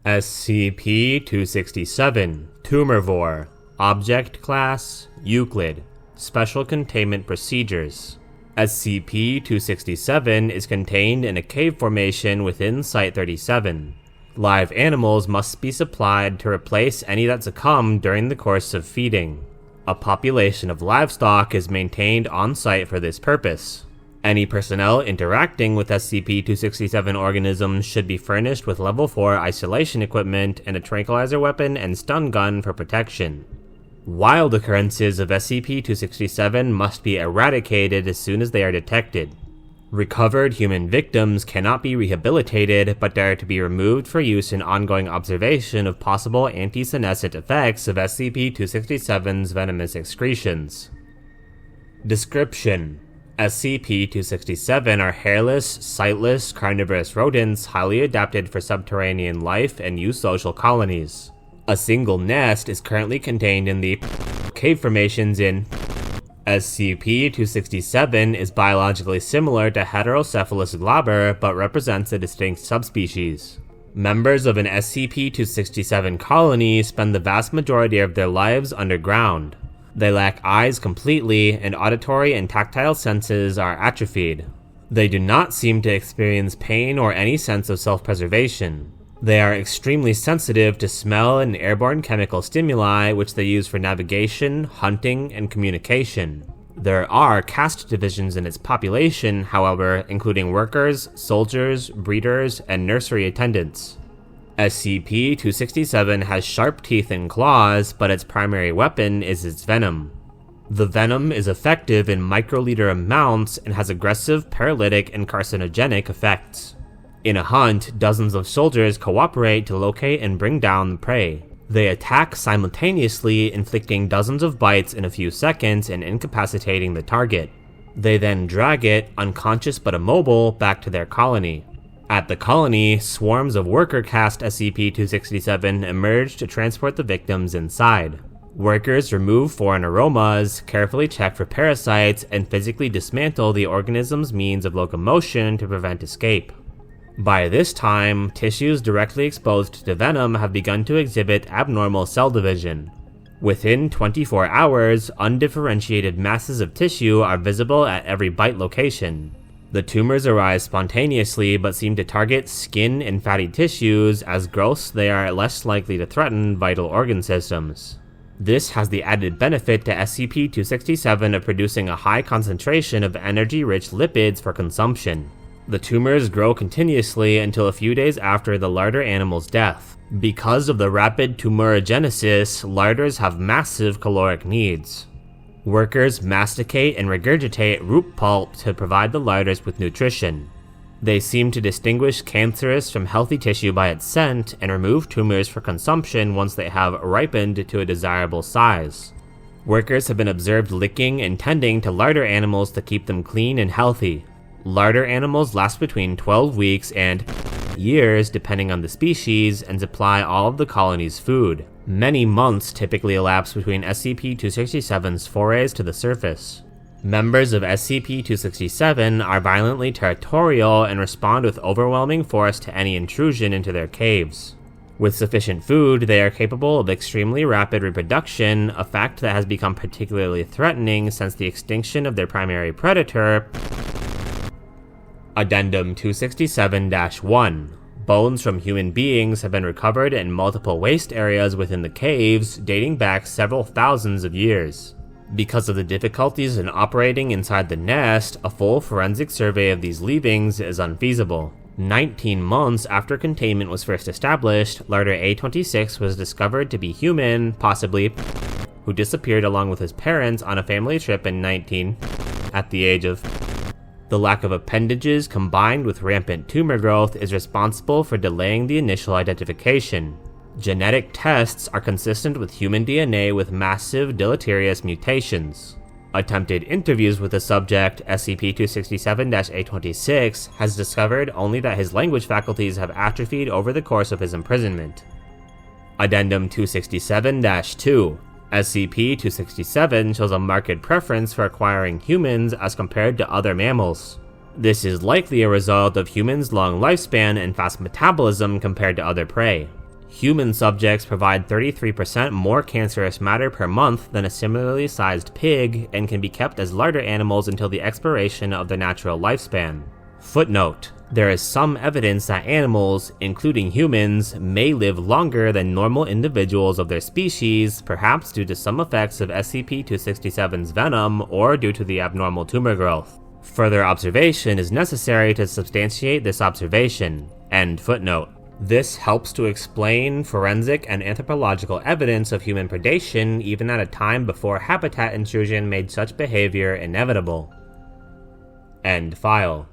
SCP-267 Tumorvore Object Class Euclid Special Containment Procedures SCP-267 is contained in a cave formation within Site-37. Live animals must be supplied to replace any that succumb during the course of feeding. A population of livestock is maintained on site for this purpose. Any personnel interacting with SCP-267 organisms should be furnished with Level 4 isolation equipment and a tranquilizer weapon and stun gun for protection. Wild occurrences of SCP-267 must be eradicated as soon as they are detected. Recovered human victims cannot be rehabilitated, but are to be removed for use in ongoing observation of possible anti-senescent effects of SCP-267's venomous excretions. Description: SCP-267 are hairless, sightless, carnivorous rodents highly adapted for subterranean life and eusocial colonies. A single nest is currently contained in the cave formations in SCP-267 is biologically similar to Heterocephalus glabrer but represents a distinct subspecies. Members of an SCP-267 colony spend the vast majority of their lives underground. They lack eyes completely, and auditory and tactile senses are atrophied. They do not seem to experience pain or any sense of self-preservation. They are extremely sensitive to smell and airborne chemical stimuli, which they use for navigation, hunting, and communication. There are caste divisions in its population, however, including workers, soldiers, breeders, and nursery attendants. SCP-267 has sharp teeth and claws, but its primary weapon is its venom. The venom is effective in microliter amounts and has aggressive, paralytic, and carcinogenic effects. In a hunt, dozens of soldiers cooperate to locate and bring down the prey. They attack simultaneously, inflicting dozens of bites in a few seconds and incapacitating the target. They then drag it, unconscious but immobile, back to their colony. At the colony, swarms of worker caste SCP-267 emerge to transport the victims inside. Workers remove foreign aromas, carefully check for parasites, and physically dismantle the organism's means of locomotion to prevent escape. By this time, tissues directly exposed to venom have begun to exhibit abnormal cell division. Within 24 hours, undifferentiated masses of tissue are visible at every bite location. The tumors arise spontaneously but seem to target skin and fatty tissues. As growths, they are less likely to threaten vital organ systems. This has the added benefit to SCP-267 of producing a high concentration of energy-rich lipids for consumption. The tumors grow continuously until a few days after the larder animal's death. Because of the rapid tumorigenesis, larders have massive caloric needs. Workers masticate and regurgitate root pulp to provide the larders with nutrition. They seem to distinguish cancerous from healthy tissue by its scent and remove tumors for consumption once they have ripened to a desirable size. Workers have been observed licking and tending to larder animals to keep them clean and healthy. Larder animals last between 12 weeks and years depending on the species and supply all of the colony's food. Many months typically elapse between SCP-267's forays to the surface. Members of SCP-267 are violently territorial and respond with overwhelming force to any intrusion into their caves. With sufficient food, they are capable of extremely rapid reproduction, a fact that has become particularly threatening since the extinction of their primary predator. Addendum 267-1. Bones from human beings have been recovered in multiple waste areas within the caves, dating back several thousands of years. Because of the difficulties in operating inside the nest, a full forensic survey of these leavings is unfeasible. 19 months after containment was first established, Larder A26 was discovered to be human, possibly who disappeared along with his parents on a family trip in at the age of. The lack of appendages combined with rampant tumor growth is responsible for delaying the initial identification. Genetic tests are consistent with human DNA with massive deleterious mutations. Attempted interviews with the subject, SCP-267-A26, has discovered only that his language faculties have atrophied over the course of his imprisonment. Addendum 267-2. SCP-267 shows a marked preference for acquiring humans as compared to other mammals. This is likely a result of humans' long lifespan and fast metabolism compared to other prey. Human subjects provide 33% more cancerous matter per month than a similarly sized pig and can be kept as larder animals until the expiration of their natural lifespan. Footnote: there is some evidence that animals, including humans, may live longer than normal individuals of their species, perhaps due to some effects of SCP-267's venom or due to the abnormal tumor growth. Further observation is necessary to substantiate this observation. End footnote. This helps to explain forensic and anthropological evidence of human predation even at a time before habitat intrusion made such behavior inevitable. End file.